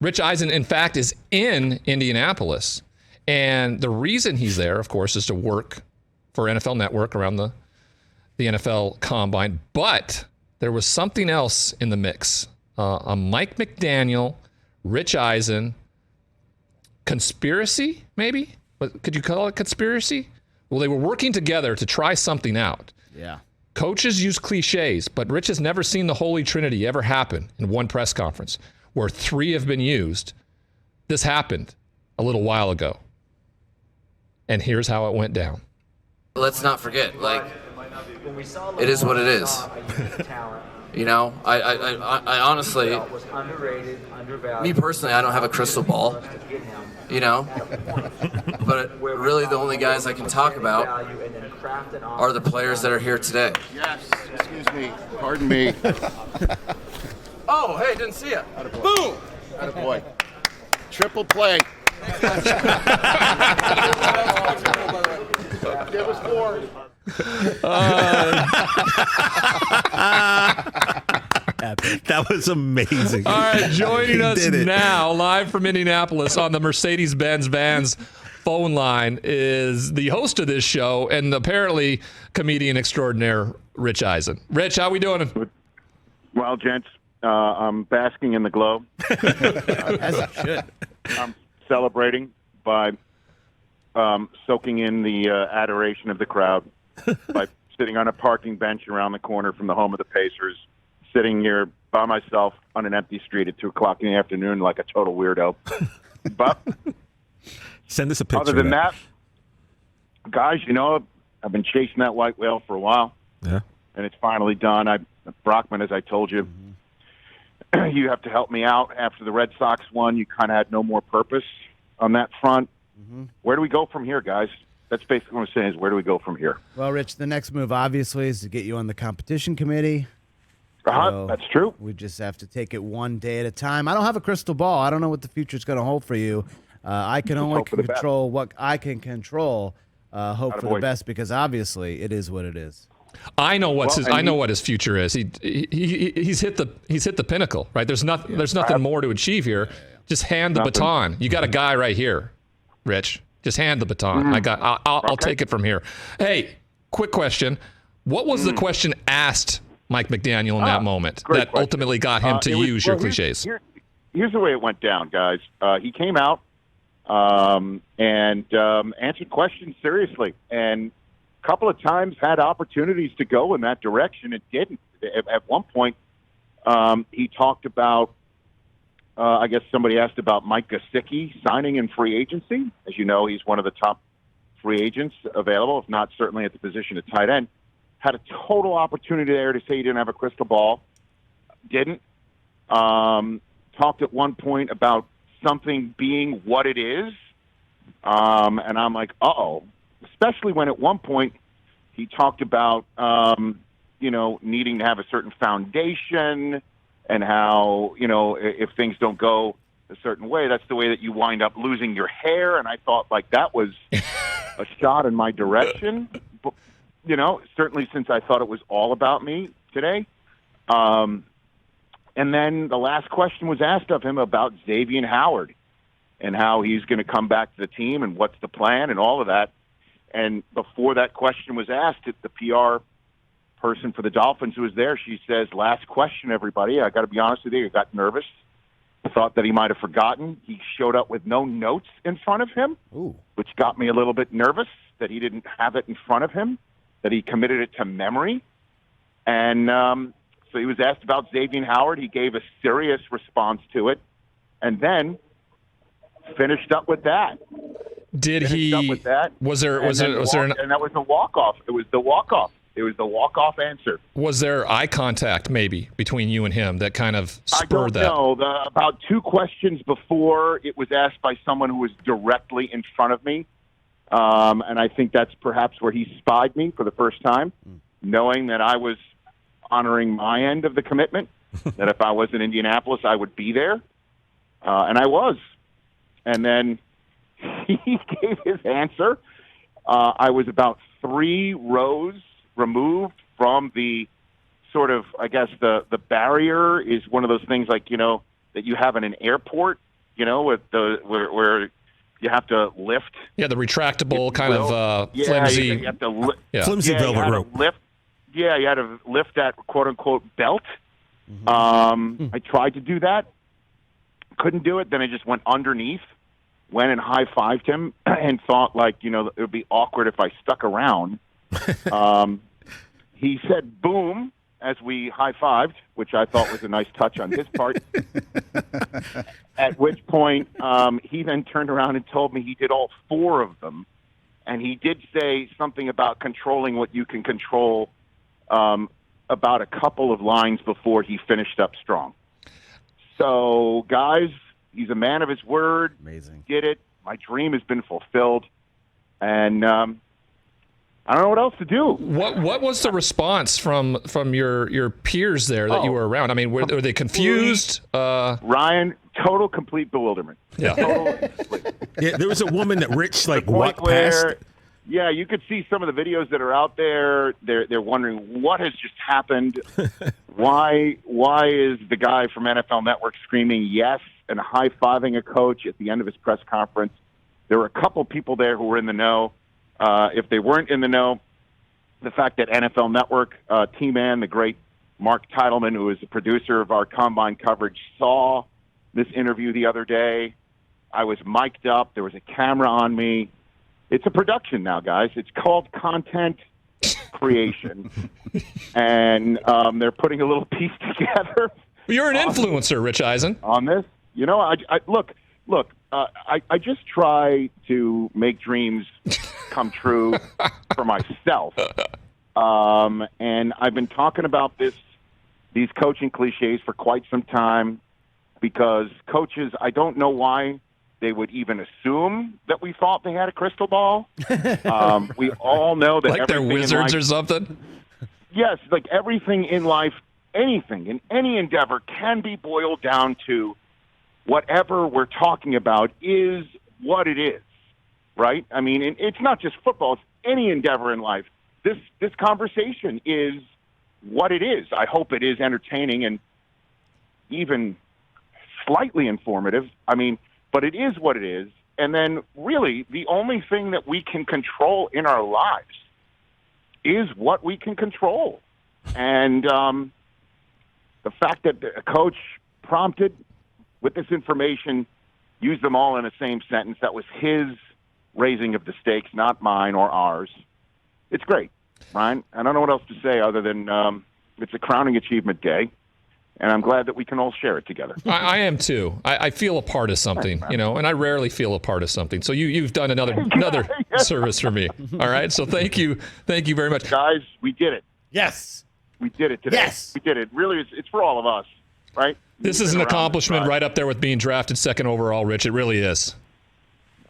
Rich Eisen, in fact, is in Indianapolis. And the reason he's there, of course, is to work for NFL Network around the NFL Combine. But there was something else in the mix. A Mike McDaniel, Rich Eisen, conspiracy, maybe? But could you call it conspiracy? Well, they were working together to try something out. Yeah. Coaches use cliches, but Rich has never seen the Holy Trinity ever happen in one press conference where 3 have been used. This happened a little while ago. And here's how it went down. Let's not forget, like, it is what it is. You know, I honestly, me personally, I don't have a crystal ball, you know, but really the only guys I can talk about are the players that are here today. Yes, excuse me, pardon me. Oh, hey, didn't see it. Boom! Attaboy. Triple play. Give us 4. That was amazing. All right, joining us now, live from Indianapolis on the Mercedes-Benz Vans phone line is the host of this show and apparently comedian extraordinaire, Rich Eisen. Rich, how we doing? Well, gents, I'm basking in the glow. As you should. I'm celebrating by soaking in the adoration of the crowd by sitting on a parking bench around the corner from the home of the Pacers, sitting here by myself on an empty street at 2 o'clock in the afternoon like a total weirdo. But send us a picture. Other than that, guys, you know, I've been chasing that white whale for a while. Yeah. And it's finally done. Brockman, as I told you, you have to help me out. After the Red Sox won, you kind of had no more purpose on that front. Mm-hmm. Where do we go from here, guys? That's basically what I'm saying is where do we go from here? Well, Rich, the next move, obviously, is to get you on the competition committee. So that's true. We just have to take it one day at a time. I don't have a crystal ball. I don't know what the future's going to hold for you. I can only control what I can control. Hope for the best, because obviously it is what it is. I know I know what his future is. He's hit the pinnacle, right? There's nothing more to achieve here. Just hand the baton. You got a guy right here, Rich. Just hand the baton. Mm-hmm. I'll take it from here. Hey, quick question. What was the question asked Mike McDaniel in that moment that ultimately got him to use your cliches? Here's the way it went down, guys. He came out and answered questions seriously, and a couple of times had opportunities to go in that direction. It didn't. At one point, he talked about, I guess somebody asked about Mike Gesicki signing in free agency. As you know, he's one of the top free agents available, if not certainly at the position of tight end. Had a total opportunity there to say he didn't have a crystal ball. Didn't. Talked at one point about something being what it is. And I'm like, uh-oh. Especially when at one point he talked about, needing to have a certain foundation and how, if things don't go a certain way, that's the way that you wind up losing your hair. And I thought, like, that was a shot in my direction. But, certainly since I thought it was all about me today. And then the last question was asked of him about Xavier Howard and how he's going to come back to the team and what's the plan and all of that. And before that question was asked, the PR person for the Dolphins who was there, she says, last question, everybody. I got to be honest with you, I got nervous. Thought that he might have forgotten. He showed up with no notes in front of him, which got me a little bit nervous that he didn't have it in front of him, that he committed it to memory. And so he was asked about Xavier Howard. He gave a serious response to it and then finished up with that. Did he? Was there? And that was the walk-off. It was the walk-off. It was the walk-off answer. Was there eye contact maybe between you and him that kind of spurred that? I don't know. About 2 questions before, it was asked by someone who was directly in front of me. And I think that's perhaps where he spied me for the first time, knowing that I was honoring my end of the commitment, that if I was in Indianapolis, I would be there. And I was. And then he gave his answer. I was about 3 rows removed from the sort of, I guess, the barrier is one of those things like, that you have in an airport with where you have to lift. Yeah, the retractable kind of flimsy. You have to flimsy velvet rope. You had to lift that quote unquote belt. I tried to do that, couldn't do it. Then I just went underneath, went and high-fived him, and thought it would be awkward if I stuck around. He said boom as we high-fived, which I thought was a nice touch on his part. At which point, he then turned around and told me he did all 4 of them. And he did say something about controlling what you can control about a couple of lines before he finished up strong. So, guys, he's a man of his word. Amazing. Did it. My dream has been fulfilled. And I don't know what else to do. What was the response from your peers there that you were around? I mean, were they confused? Ryan, total complete bewilderment. Yeah. Yeah, there was a woman that Rich walked past. Yeah, you could see some of the videos that are out there. They're wondering what has just happened. Why is the guy from NFL Network screaming yes and high-fiving a coach at the end of his press conference? There were a couple people there who were in the know. If they weren't in the know, the fact that NFL Network T-Man, the great Mark Titleman, who is the producer of our Combine coverage, saw this interview the other day. I was mic'd up. There was a camera on me. It's a production now, guys. It's called content creation. And they're putting a little piece together. You're an influencer, Rich Eisen. On this. Look, I just try to make dreams come true for myself. And I've been talking about these coaching cliches for quite some time because coaches, I don't know why they would even assume that we thought they had a crystal ball. We all know that like they're wizards or something. Yes, like everything in life, anything in any endeavor can be boiled down to whatever we're talking about is what it is, right? I mean, it's not just football; it's any endeavor in life. This conversation is what it is. I hope it is entertaining and even slightly informative. I mean, but it is what it is. And then, really, the only thing that we can control in our lives is what we can control. And the fact that a coach prompted with this information, used them all in the same sentence. That was his raising of the stakes, not mine or ours. It's great, Ryan. I don't know what else to say other than it's a crowning achievement day, and I'm glad that we can all share it together. I am too. I feel a part of something, and I rarely feel a part of something. So you've done another service for me. All right. So thank you very much, guys. We did it. Yes, we did it today. Yes, we did it. Really, it's for all of us, right? This is an accomplishment right up there with being drafted second overall, Rich. It really is.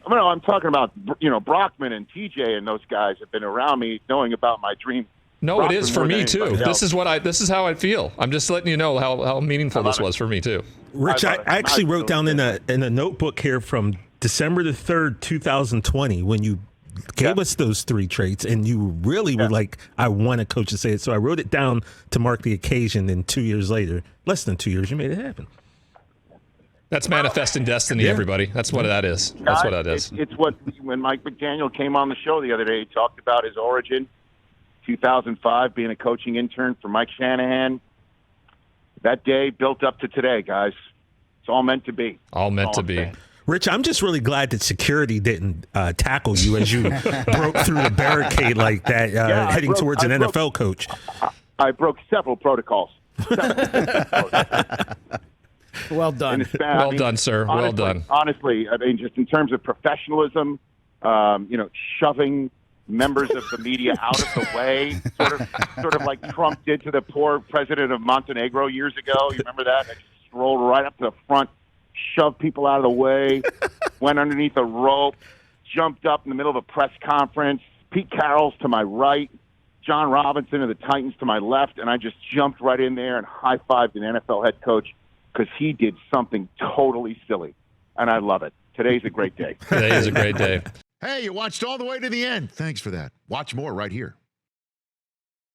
No, I'm talking about, Brockman and TJ and those guys have been around me knowing about my dream. No, Brockman it is for me too. Else. This is how I feel. I'm just letting you know how meaningful this was for me too. Rich, I actually wrote down in a notebook here from December the 3rd, 2020, when you gave us those 3 traits, and you really were like, I want a coach to say it. So I wrote it down to mark the occasion, and 2 years later, less than 2 years, you made it happen. That's manifesting destiny, everybody. That's what that is. That's what that is. It's what, when Mike McDaniel came on the show the other day, he talked about his origin, 2005, being a coaching intern for Mike Shanahan. That day built up to today, guys. It's all meant to be. All meant to be. Rich, I'm just really glad that security didn't tackle you as you broke through the barricade like that, heading towards an NFL coach. I broke several protocols. Well done. Well done, sir. Well done. Honestly, I mean, just in terms of professionalism, shoving members of the media out of the way, sort of like Trump did to the poor president of Montenegro years ago. You remember that? They strolled right up to the front, shoved people out of the way, went underneath a rope, jumped up in the middle of a press conference. Pete Carroll's to my right, John Robinson of the Titans to my left, and I just jumped right in there and high-fived an NFL head coach because he did something totally silly, and I love it. Today's a great day. Today is a great day. Hey, you watched all the way to the end. Thanks for that. Watch more right here.